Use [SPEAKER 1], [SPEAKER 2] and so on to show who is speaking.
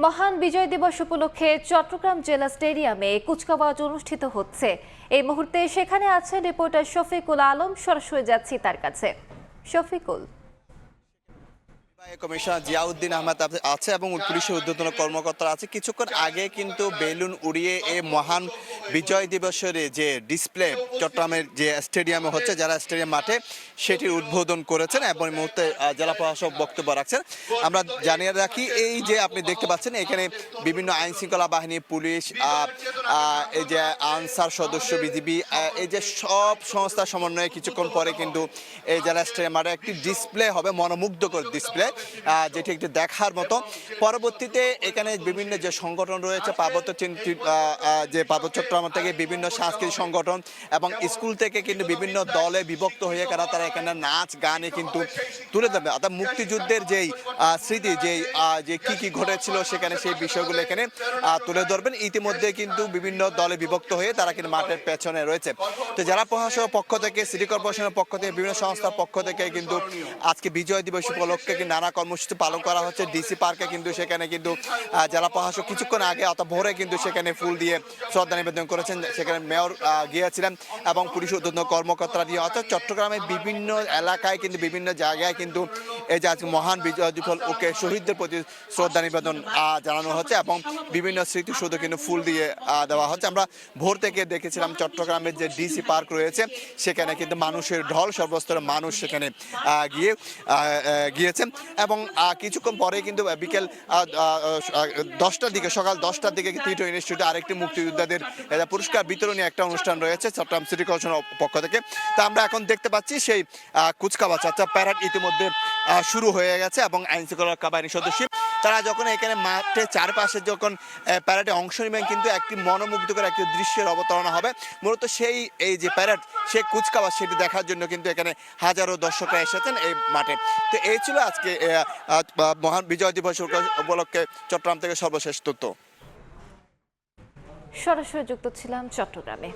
[SPEAKER 1] মহান বিজয় দিবস উপলক্ষে চট্টগ্রাম জেলা স্টেডিয়ামে কুচকাওয়াজ অনুষ্ঠিত হচ্ছে। এই মুহূর্তে সেখানে আছেন রিপোর্টার শফিকুল আলম। সরাসরি যাচ্ছি তার কাছে। শফিকুল,
[SPEAKER 2] কমিশনার জিয়াউদ্দিন আহমেদ আছে এবং পুলিশের ঊর্ধ্বতন কর্মকর্তারা আছে। কিছুক্ষণ আগে কিন্তু বেলুন উড়িয়ে এই মহান বিজয় দিবসের যে ডিসপ্লে চট্টগ্রামের যে স্টেডিয়ামে হচ্ছে, যারা স্টেডিয়াম মাঠে সেটির উদ্বোধন করেছেন এবং এই মুহূর্তে জেলা প্রশাসক বক্তব্য রাখছেন। আমরা জানিয়ে রাখি, এই যে আপনি দেখতে পাচ্ছেন এখানে বিভিন্ন আইন শৃঙ্খলা বাহিনী, পুলিশ, এই যে আনসার সদস্য, বিজিবি, এই যে সব সংস্থার সমন্বয়ে কিছুক্ষণ পরে কিন্তু এই জেলা স্টেডিয়াম মাঠে একটি ডিসপ্লে হবে, মনোমুগ্ধকর ডিসপ্লে, যেটি একটি দেখার মতো। পরবর্তীতে এখানে বিভিন্ন যে সংগঠন রয়েছে, পার্বত্য চট্টগ্রাম থেকে বিভিন্ন সাংস্কৃতিক সংগঠন এবং স্কুল থেকে কিন্তু বিভিন্ন দলে বিভক্ত হয়ে তারা এখানে নাচ গানে কিন্তু তুলে ধরবে, অর্থাৎ মুক্তিযুদ্ধের যেই স্মৃতি, যে কি ঘটেছিল সেখানে সেই বিষয়গুলো এখানে তুলে ধরবেন। ইতিমধ্যে কিন্তু বিভিন্ন দলে বিভক্ত হয়ে তারা কিন্তু মাঠের পেছনে রয়েছে। তো জেলা প্রশাসনের পক্ষ থেকে, সিটি কর্পোরেশনের পক্ষ থেকে, বিভিন্ন সংস্থার পক্ষ থেকে কিন্তু আজকে বিজয় দিবস উপলক্ষে নানা কর্মসূচি পালন করা হচ্ছে। ডিসি পার্কে কিন্তু সেখানে কিন্তু জেলা প্রশাসক কিছুক্ষণ আগে অর্থাৎ ভোরে কিন্তু সেখানে ফুল দিয়ে শ্রদ্ধা নিবেদন করেছেন। সেখানে মেয়র গিয়েছিলেন এবং পুলিশ ঊর্ধ্বতন কর্মকর্তারা দিয়ে, অর্থাৎ চট্টগ্রামের বিভিন্ন এলাকায় কিন্তু বিভিন্ন জায়গায় কিন্তু এই যে আজকে মহান বিজয় দিবস ওকে শহীদদের প্রতি শ্রদ্ধা নিবেদন জানানো হচ্ছে এবং বিভিন্ন স্মৃতিসৌধ কিন্তু ফুল দিয়ে দেওয়া হচ্ছে। আমরা ভোর থেকে দেখেছিলাম চট্টগ্রামের যে ডিসি পার্ক রয়েছে সেখানে কিন্তু মানুষের ঢল, সর্বস্তরের মানুষ সেখানে গিয়েছেন এবং কিছুক্ষণ পরে কিন্তু বিকেল 10টার দিকে, সকাল 10টার দিকে টিটো ইনস্টিটিউটে আরেকটি মুক্তিযোদ্ধাদের পুরস্কার বিতরণী একটা অনুষ্ঠান রয়েছে চট্টগ্রাম সিটি কর্পোরেশনের পক্ষ থেকে। তো আমরা এখন দেখতে পাচ্ছি সেই কুচকাওয়াজ প্যারেড ইতিমধ্যে শুরু হয়ে গেছে এবং আইন শৃঙ্খলা বাহিনীর সদস্য তারা যখন এখানে মাঠে চারপাশে যখন প্যারেডে অংশ নেবেন, কিন্তু একটি মনোমুগ্ধকর একটি দৃশ্যের অবতারণা হবে। মূলত এই যে প্যারেড, সেই কুচকাওয়াজ, সেটি দেখার জন্য কিন্তু এখানে হাজারো দর্শকরা এসেছেন এই মাঠে। তো এই ছিল আজকে মহান বিজয় দিবস উপলক্ষে চট্টগ্রাম থেকে সর্বশেষ তথ্য।
[SPEAKER 1] সরাসরি যুক্ত ছিলাম চট্টগ্রামে।